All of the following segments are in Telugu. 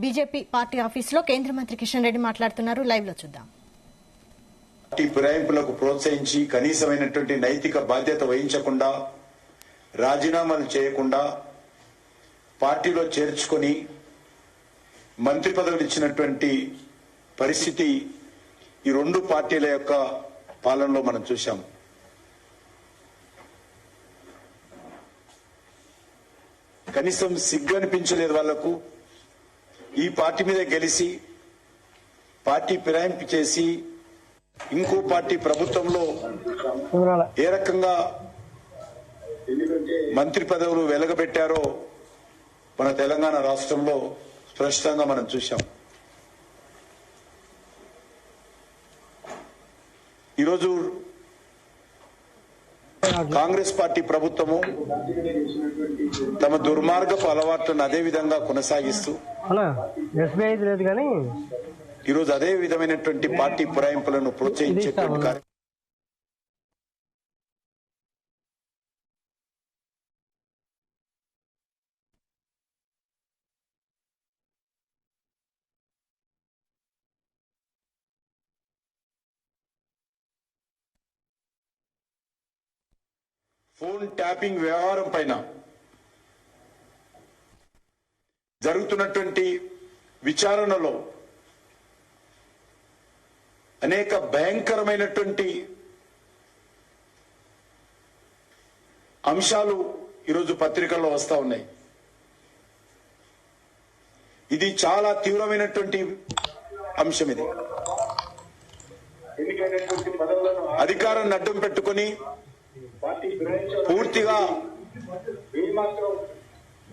బీజేపీ పార్టీ ఆఫీసులో కేంద్ర మంత్రి కిషన్ రెడ్డి మాట్లాడుతున్నారు. లైవ్ లో చూద్దాం. పార్టీ ఫిరాయింపులకు ప్రోత్సహించి కనీసమైనటువంటి నైతిక బాధ్యత వహించకుండా, రాజీనామాలు చేయకుండా పార్టీలో చేర్చుకొని మంత్రి పదవులు ఇచ్చినటువంటి పరిస్థితి ఈ రెండు పార్టీల యొక్క పాలనలో మనం చూశాం. కనీసం సిగ్గు అనిపించలేదు వాళ్లకు. ఈ పార్టీ మీద గెలిచి పార్టీ ఫిరాయింపు చేసి ఇంకో పార్టీ ప్రభుత్వంలో ఏ రకంగా మంత్రి పదవులు వెలగబెట్టారో మన తెలంగాణ రాష్ట్రంలో స్పష్టంగా మనం చూశాం. ఈరోజు కాంగ్రెస్ పార్టీ ప్రభుత్వము తమ దుర్మార్గపు అలవాట్లను అదే విధంగా కొనసాగిస్తూ ఈరోజు అదే విధమైనటువంటి పార్టీ ఫిరాయింపులను ప్రోత్సహించేటువంటి కార్యక్రమం ఫోన్ ట్యాపింగ్ వ్యవహారం పైన జరుగుతున్నటువంటి విచారణలో అనేక భయంకరమైనటువంటి అంశాలు ఈరోజు పత్రికల్లో వస్తా ఉన్నాయి. ఇది చాలా తీవ్రమైనటువంటి అంశం. ఇది అధికారాన్ని అడ్డం పెట్టుకుని పూర్తిగా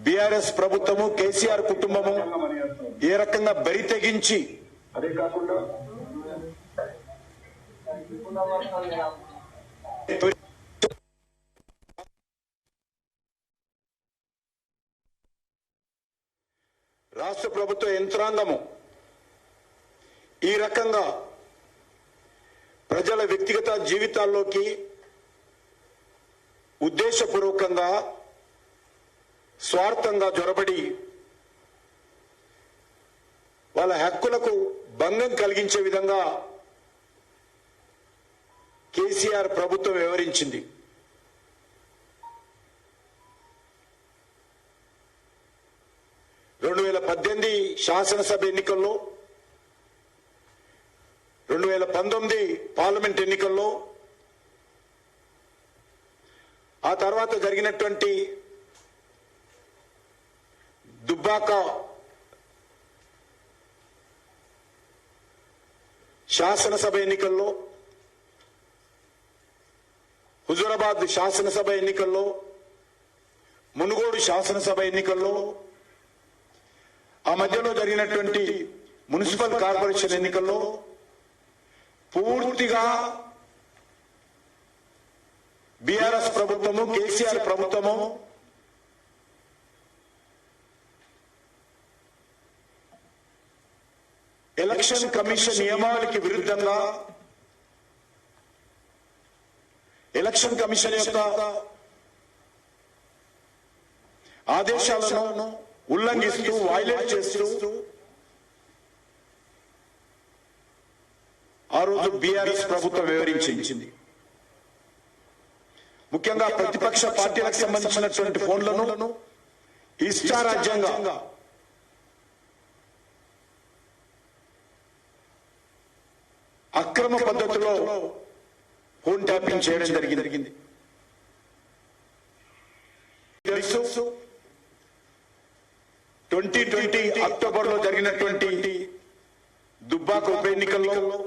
బీఆర్ఎస్ ప్రభుత్వము, కేసీఆర్ కుటుంబము ఏ రకంగా బరి తెగించి రాష్ట్ర ప్రభుత్వ యంత్రాంగము ఈ రకంగా ప్రజల వ్యక్తిగత జీవితాల్లోకి ఉద్దేశపూర్వకంగా స్వార్థంగా జొరబడి వాళ్ళ హక్కులకు భంగం కలిగించే విధంగా కేసీఆర్ ప్రభుత్వం వ్యవహరించింది. శాసనసభ ఎన్నికల్లో 2019 పార్లమెంట్ ఎన్నికల్లో ఆ తర్వాత జరిగినటువంటి దుబ్బాక శాసనసభ ఎన్నికల్లో, హుజూరాబాద్ శాసనసభ ఎన్నికల్లో, మునుగోడు శాసనసభ ఎన్నికల్లో, ఆ మధ్యలో జరిగినటువంటి మున్సిపల్ కార్పొరేషన్ ఎన్నికల్లో పూర్తిగా బీఆర్ఎస్ ప్రభుత్వము, కేసీఆర్ ప్రభుత్వము ఎలక్షన్ కమిషన్ నియమావళికి విరుద్ధంగా, ఎలక్షన్ కమిషన్ యొక్క ఆదేశాలను ఉల్లంఘిస్తూ, వైలేట్ చేస్తూ ఆ రోజు బీఆర్ఎస్ ప్రభుత్వం వివరించింది. ముఖ్యంగా ప్రతిపక్ష పార్టీలకు సంబంధించినటువంటి ఫోన్లను ఇష్టారాజ్యంగా అక్రమ పద్ధతిలో ఫోన్ ట్యాపింగ్ చేయడం జరిగింది. 2020 అక్టోబర్ లో జరిగినటువంటి దుబ్బాక ఉప ఎన్నికల్లో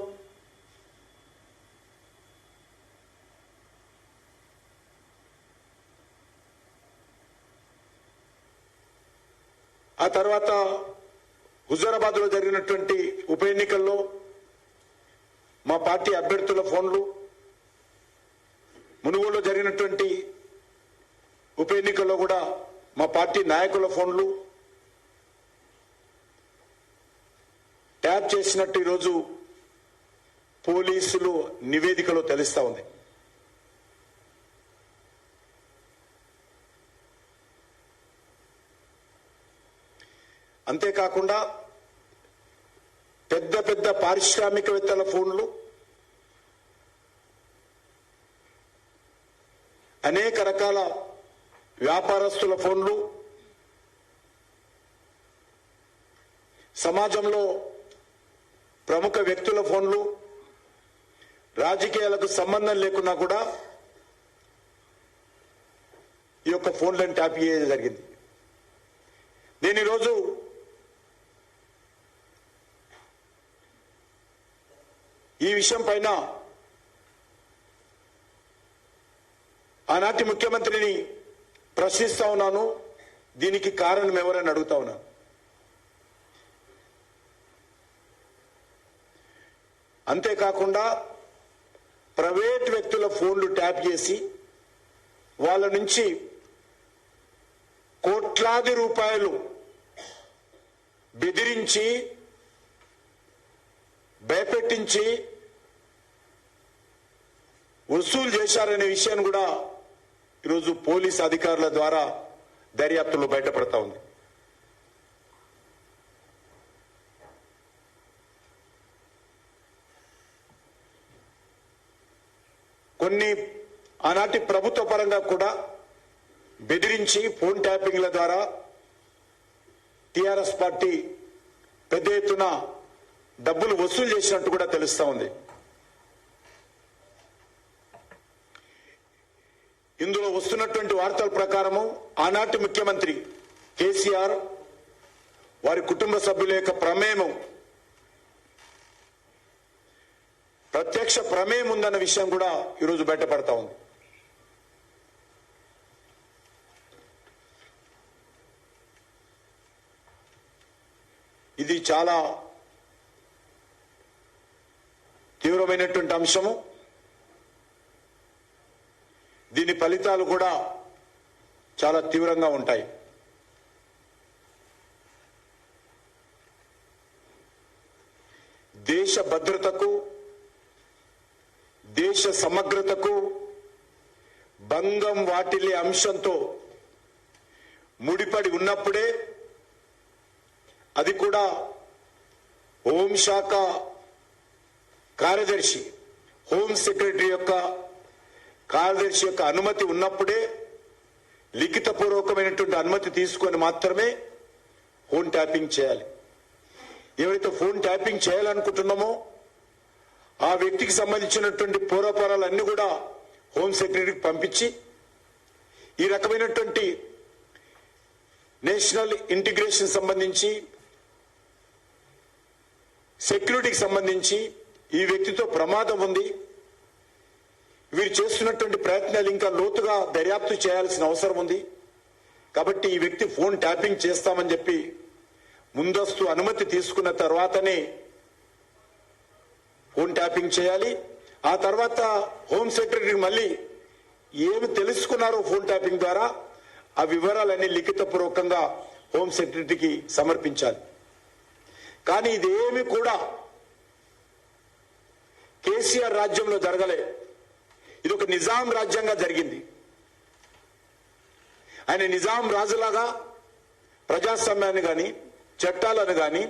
ఆ తర్వాత హుజూరాబాద్ లో జరిగినటువంటి ఉప ఎన్నికల్లో మా పార్టీ అభ్యర్థుల ఫోన్లు, మునుగోడులో జరిగినటువంటి ఉప ఎన్నికల్లో కూడా మా పార్టీ నాయకుల ఫోన్లు ట్యాప్ చేసినట్టు ఈరోజు పోలీసులు నివేదికలో తెలుస్తా ఉంది. అంతేకాకుండా పెద్ద పెద్ద పారిశ్రామికవేత్తల ఫోన్లు, అనేక రకాల వ్యాపారస్తుల ఫోన్లు, సమాజంలో ప్రముఖ వ్యక్తుల ఫోన్లు, రాజకీయాలకు సంబంధం లేకున్నా కూడా ఈ యొక్క ఫోన్లను ట్యాప్ చేయడం జరిగింది. నేను ఈరోజు ఈ విషయం పైన ఆనాటి ముఖ్యమంత్రిని ప్రశ్నిస్తా ఉన్నాను. దీనికి కారణం ఎవరని అడుగుతా ఉన్నాను. అంతేకాకుండా ప్రైవేట్ వ్యక్తుల ఫోన్లు ట్యాప్ చేసి వాళ్ళ నుంచి కోట్లాది రూపాయలు బెదిరించి, భయపెట్టించి వసూలు చేశారనే విషయాన్ని కూడా ఈరోజు పోలీస్ అధికారుల ద్వారా దర్యాప్తులో బయటపడతా ఉంది. కొన్ని ఆనాటి ప్రభుత్వ పరంగా కూడా బెదిరించి ఫోన్ ట్యాపింగ్ల ద్వారా టిఆర్ఎస్ పార్టీ పెద్ద ఎత్తున డబ్బులు వసూలు చేసినట్టు కూడా తెలుస్తా ఉంది. ఇందులో వస్తున్నటువంటి వార్తల ప్రకారము ఆనాటి ముఖ్యమంత్రి కేసీఆర్, వారి కుటుంబ సభ్యుల యొక్క ప్రమేయం, ప్రత్యక్ష ప్రమేయం ఉందన్న విషయం కూడా ఈరోజు బయటపడతా ఉంది. ఇది చాలా తీవ్రమైనటువంటి అంశము. దీని ఫలితాలు కూడా చాలా తీవ్రంగా ఉంటాయి. దేశ భద్రతకు, దేశ సమగ్రతకు భంగం వాటిల్లే అంశంతో ముడిపడి ఉన్నప్పుడే, అది కూడా హోంశాఖ కార్యదర్శి, హోం సెక్రటరీ యొక్క కార్యదర్శి యొక్క అనుమతి ఉన్నప్పుడే, లిఖితపూర్వకమైనటువంటి అనుమతి తీసుకొని మాత్రమే ఫోన్ ట్యాపింగ్ చేయాలి. ఎవరైతే ఫోన్ ట్యాపింగ్ చేయాలనుకుంటున్నామో ఆ వ్యక్తికి సంబంధించినటువంటి పూర్వపరాలన్నీ కూడా హోం సెక్రటరీకి పంపించి, ఈ రకమైనటువంటి నేషనల్ ఇంటిగ్రేషన్ సంబంధించి, సెక్యూరిటీకి సంబంధించి ఈ వ్యక్తితో ప్రమాదం ఉంది, వీరు చేస్తున్నటువంటి ప్రయత్నాలు ఇంకా లోతుగా దర్యాప్తు చేయాల్సిన అవసరం ఉంది, కాబట్టి ఈ వ్యక్తి ఫోన్ ట్యాపింగ్ చేస్తామని చెప్పి ముందస్తు అనుమతి తీసుకున్న తర్వాతనే ఫోన్ ట్యాపింగ్ చేయాలి. ఆ తర్వాత హోం సెక్రటరీ మళ్ళీ ఏమి తెలుసుకున్నారో ఫోన్ ట్యాపింగ్ ద్వారా ఆ వివరాలన్నీ లిఖితపూర్వకంగా హోం సెక్రటరీకి సమర్పించాలి. కానీ ఇదేమి కూడా కేసీఆర్ రాజ్యంలో జరగలే. ఇది ఒక నిజాం రాజ్యంగా జరిగింది. ఆయన నిజాం రాజులాగా ప్రజాస్వామ్యాన్ని కానీ, చట్టాలను కానీ,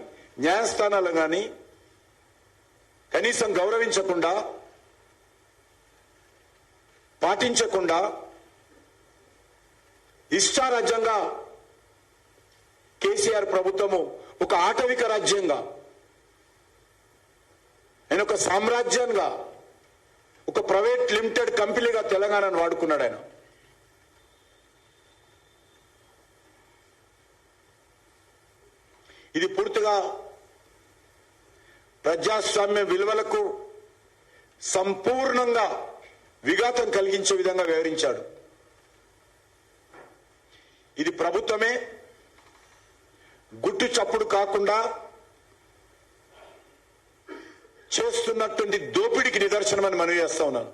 న్యాయస్థానాలను కానీ కనీసం గౌరవించకుండా, పాటించకుండా ఇష్టారాజ్యంగా కేసీఆర్ ప్రభుత్వము ఒక ఆటవిక రాజ్యంగా, ఆయన ఒక సామ్రాజ్యంగా, ఒక ప్రైవేట్ లిమిటెడ్ కంపెనీగా తెలంగాణను వాడుకున్నాడు ఆయన. ఇది పూర్తిగా ప్రజాస్వామ్య విలువలకు సంపూర్ణంగా విఘాతం కలిగించే విధంగా వ్యవహరించాడు. ఇది ప్రభుత్వమే గుట్టు చప్పుడు కాకుండా చేస్తున్నటువంటి దోపిడీకి నిదర్శనమని మనవి చేస్తా ఉన్నాను.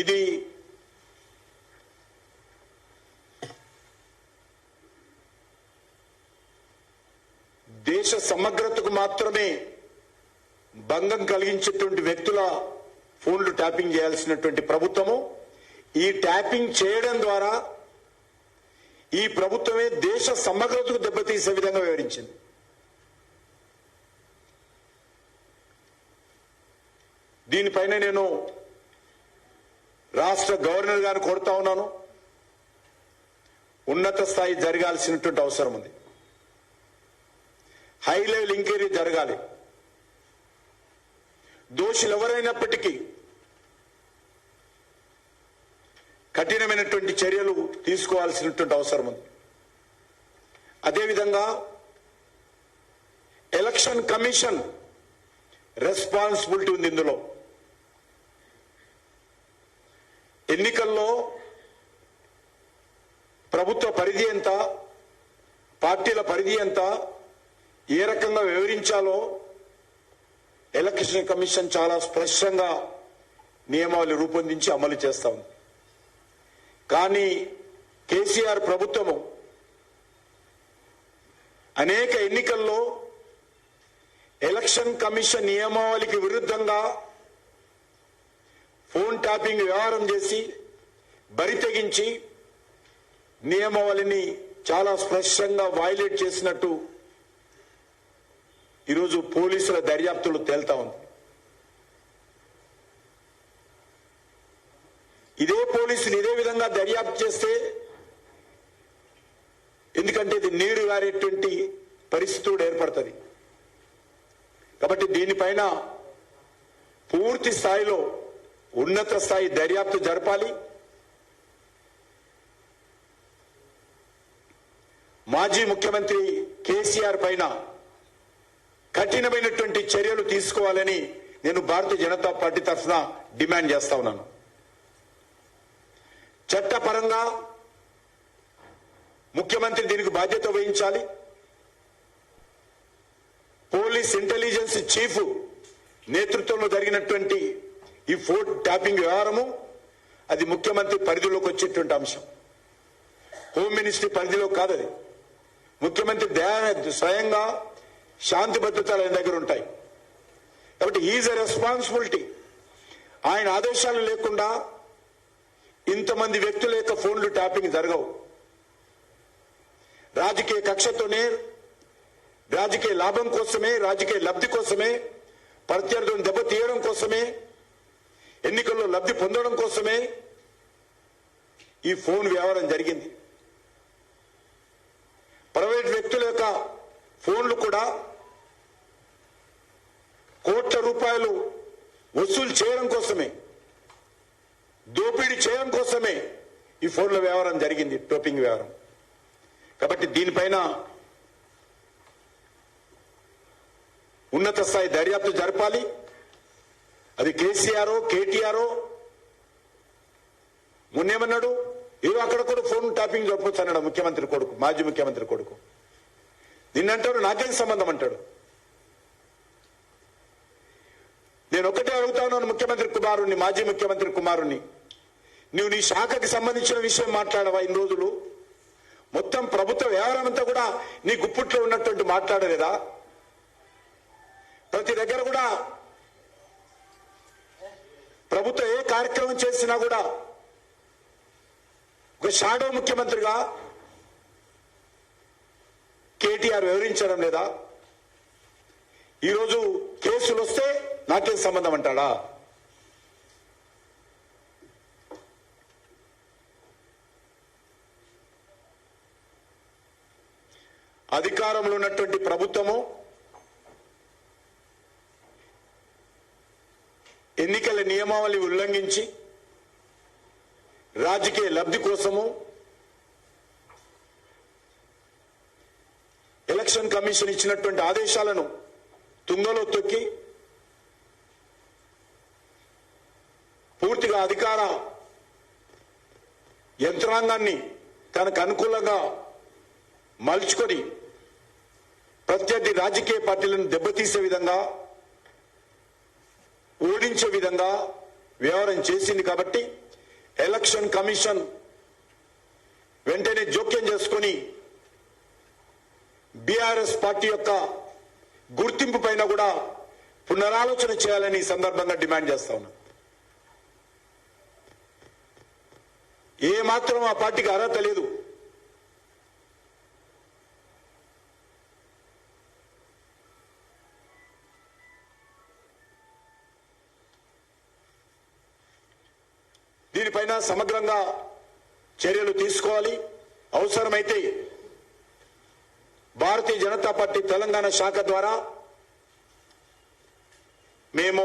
ఇది దేశ సమగ్రతకు మాత్రమే భంగం కలిగించేటువంటి వ్యక్తుల ఫోన్లు ట్యాపింగ్ చేయాల్సినటువంటి ప్రభుత్వము ఈ ట్యాపింగ్ చేయడం ద్వారా ఈ ప్రభుత్వమే దేశ సమగ్రతకు దెబ్బతీసే విధంగా వివరించింది. దీనిపైన నేను రాష్ట్ర గవర్నర్ గారిని కోరుతా ఉన్నాను. ఉన్నత స్థాయి జరగాల్సినటువంటి అవసరం ఉంది. హై లెవెల్ ఎంక్వైరీ జరగాలి. దోషులు ఎవరైనప్పటికీ కఠినమైనటువంటి చర్యలు తీసుకోవాల్సినటువంటి అవసరం ఉంది. అదేవిధంగా ఎలక్షన్ కమిషన్ రెస్పాన్సిబిలిటీ ఉంది. ఇందులో ఎన్నికల్లో ప్రభుత్వ పరిధి ఎంత, పార్టీల పరిధి ఎంత, ఏ రకంగా వివరించాలో ఎలక్షన్ కమిషన్ చాలా స్పష్టంగా నియమావళి రూపొందించి అమలు చేస్తా ఉంది. కానీ కేసీఆర్ ప్రభుత్వము అనేక ఎన్నికల్లో ఎలక్షన్ కమిషన్ నియమావళికి విరుద్ధంగా ఫోన్ ట్యాపింగ్ వ్యవహారం చేసి బరి తెగించి నియమావళిని చాలా స్పష్టంగా వైలేట్ చేసినట్టు ఈరోజు పోలీసుల దర్యాప్తులు తేల్తా ఉంది. ఇదే పోలీసులు ఇదే విధంగా దర్యాప్తు చేస్తే, ఎందుకంటే ఇది నీరు గారేటువంటి పరిస్థితి కూడా ఏర్పడుతుంది. కాబట్టి దీనిపైన పూర్తి స్థాయిలో ఉన్నత స్థాయి దర్యాప్తు జరపాలి. మాజీ ముఖ్యమంత్రి కేసీఆర్ పైన కఠినమైనటువంటి చర్యలు తీసుకోవాలని నేను భారతీయ జనతా పార్టీ తరఫున డిమాండ్ చేస్తా ఉన్నాను. చట్టపరంగా ముఖ్యమంత్రి దీనికి బాధ్యత వహించాలి. పోలీస్ ఇంటెలిజెన్స్ చీఫ్ నేతృత్వంలో జరిగినటువంటి ఈ ఫోన్ ట్యాపింగ్ వ్యవహారము అది ముఖ్యమంత్రి పరిధిలోకి వచ్చేటువంటి అంశం. హోమ్ మినిస్ట్రీ పరిధిలో కాదు. అది ముఖ్యమంత్రి స్వయంగా శాంతి భద్రతలు ఆయన దగ్గర ఉంటాయి. కాబట్టి ఈజ్ ఎ రెస్పాన్సిబిలిటీ. ఆయన ఆదేశాలు లేకుండా ఇంతమంది వ్యక్తుల యొక్క ఫోన్లు ట్యాపింగ్ జరగవు. రాజకీయ కక్షతోనే, రాజకీయ లాభం కోసమే, రాజకీయ లబ్ధి కోసమే, ప్రత్యర్థులను దెబ్బతీయడం కోసమే, ఎన్నికల్లో లబ్ధి పొందడం కోసమే ఈ ఫోన్ వ్యవహారం జరిగింది. ప్రైవేట్ వ్యక్తుల యొక్క ఫోన్లు కూడా కోట్ల రూపాయలు వసూలు చేయడం కోసమే, దోపిడీ చేయడం కోసమే ఈ ఫోన్ల వ్యవహారం జరిగింది, టోపింగ్ వ్యవహారం. కాబట్టి దీనిపైన ఉన్నత స్థాయి దర్యాప్తు జరపాలి. అది కేసీఆర్ కేటీఆర్ మొన్నేమన్నాడు, ఏదో అక్కడ కూడా ఫోన్ ట్యాపింగ్ జరపచ్చు అన్నాడు ముఖ్యమంత్రి కొడుకు, మాజీ ముఖ్యమంత్రి కొడుకు. నిన్నంటాడు నాకేం సంబంధం అంటాడు. నేను ఒకటే అడుగుతా ఉన్నాను ముఖ్యమంత్రి కుమారుణ్ణి, మాజీ ముఖ్యమంత్రి కుమారుణ్ణి, నువ్వు నీ శాఖకి సంబంధించిన విషయం మాట్లాడవా? ఇన్ని రోజులు మొత్తం ప్రభుత్వ వ్యవహారం అంతా కూడా నీ గుప్పుట్లో ఉన్నటువంటి మాట్లాడలేదా? ప్రతి దగ్గర కూడా ప్రభుత్వం ఏ కార్యక్రమం చేసినా కూడా ఒక షాడో ముఖ్యమంత్రిగా కేటీఆర్ వివరించడం లేదా? ఈరోజు కేసులు వస్తే నాకేం సంబంధం అంటాడా? అధికారంలో ఉన్నటువంటి ప్రభుత్వము ఎన్నికల నియమావళి ఉల్లంఘించి రాజకీయ లబ్ధి కోసము ఎలక్షన్ కమిషన్ ఇచ్చినటువంటి ఆదేశాలను తుంగలో తొక్కి పూర్తిగా అధికార యంత్రాంగాన్ని తనకు అనుకూలంగా మలుచుకొని ప్రత్యర్థి రాజకీయ పార్టీలను దెబ్బతీసే విధంగా, ఓడించే విధంగా వ్యవహారం చేసింది. కాబట్టి ఎలక్షన్ కమిషన్ వెంటనే జోక్యం చేసుకొని బీఆర్ఎస్ పార్టీ యొక్క గుర్తింపు పైన కూడా పునరాలోచన చేయాలని ఈ సందర్భంగా డిమాండ్ చేస్తా ఉన్నాను. ఏ మాత్రం ఆ పార్టీకి అర్హత లేదు. దీనిపైన సమగ్రంగా చర్యలు తీసుకోవాలి. అవసరమైతే భారతీయ జనతా పార్టీ తెలంగాణ శాఖ ద్వారా మేము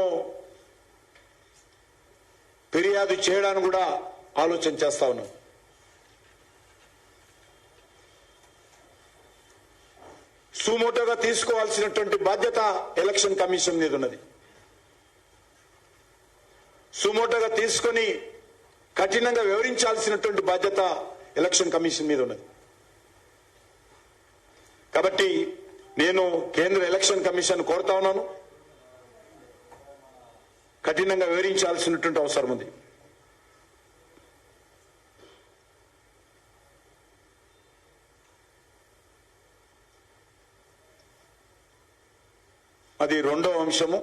ఫిర్యాదు చేయడానికి కూడా ఆలోచన చేస్తా ఉన్నాం. సుమోటోగా తీసుకోవాల్సినటువంటి బాధ్యత ఎలక్షన్ కమిషన్ మీద ఉన్నది. సుమోటోగా తీసుకొని కఠినంగా వివరించాల్సినటువంటి బాధ్యత ఎలక్షన్ కమిషన్ మీద ఉన్నది. కాబట్టి నేను కేంద్ర ఎలక్షన్ కమిషన్ కోరుతా ఉన్నాను, కఠినంగా వివరించాల్సినటువంటి అవసరం ఉంది. అది రెండవ అంశము.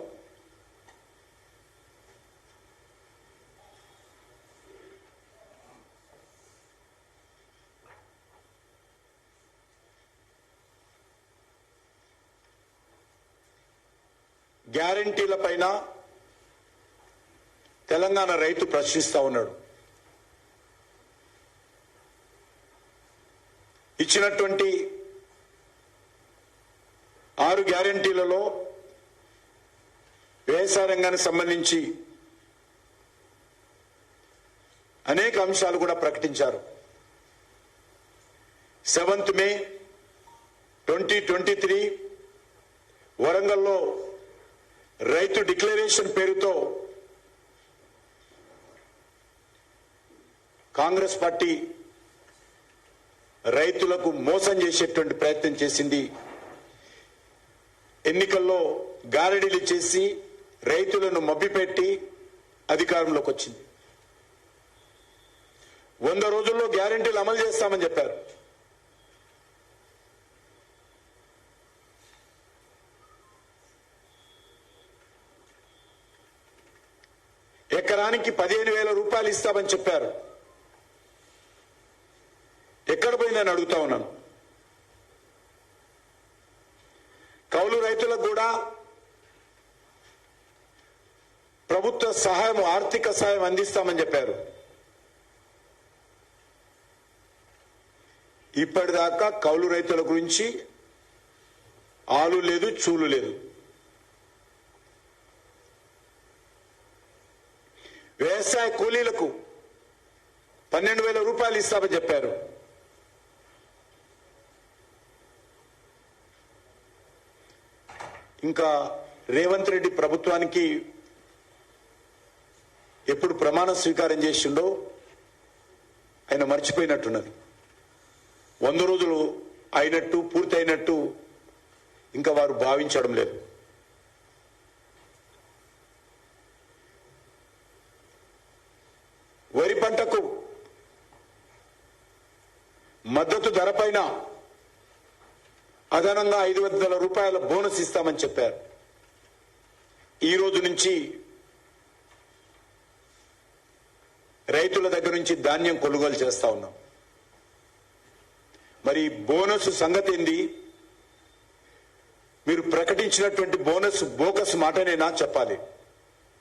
గ్యారంటీల పైన తెలంగాణ రైతు ప్రశ్నిస్తా ఉన్నాడు. ఇచ్చినటువంటి 6 గ్యారంటీలలో వ్యవసాయ రంగానికి సంబంధించి అనేక అంశాలు కూడా ప్రకటించారు. 7th May 2023 వరంగల్లో రైతు డిక్లరేషన్ పేరుతో కాంగ్రెస్ పార్టీ రైతులకు మోసం చేసేటువంటి ప్రయత్నం చేసింది. ఎన్నికల్లో గారడీలు చేసి రైతులను మభ్యపెట్టి అధికారంలోకి వచ్చింది. 100 రోజుల్లో గ్యారెంటీలు అమలు చేస్తామని చెప్పారు. ఎకరానికి 15,000 రూపాయలు ఇస్తామని చెప్పారు. ఎక్కడ పోయిందని అడుగుతా ఉన్నాను. కౌలు రైతులకు కూడా ప్రభుత్వ సహాయం, ఆర్థిక సహాయం అందిస్తామని చెప్పారు. ఇప్పటిదాకా కౌలు రైతుల గురించి ఆలు లేదు, చూలు లేదు. వ్యవసాయ కూలీలకు 12,000 రూపాయలు ఇస్తామని చెప్పారు. ఇంకా రేవంత్ రెడ్డి ప్రభుత్వానికి ఎప్పుడు ప్రమాణ స్వీకారం చేసిండో ఆయన మర్చిపోయినట్టున్నది. 100 రోజులు అయినట్టు, పూర్తి అయినట్టు ఇంకా వారు భావించడం లేదు. వరి పంటకు మద్దతు ధర పైన అదనంగా 500 రూపాయల బోనస్ ఇస్తామని చెప్పారు. ఈ రోజు నుంచి రైతుల దగ్గర నుంచి ధాన్యం కొనుగోలు చేస్తా ఉన్నాం. మరి బోనస్ సంగతి ఏంది? మీరు ప్రకటించినటువంటి బోనస్ బోకస్ మాటనేనా చెప్పాలి.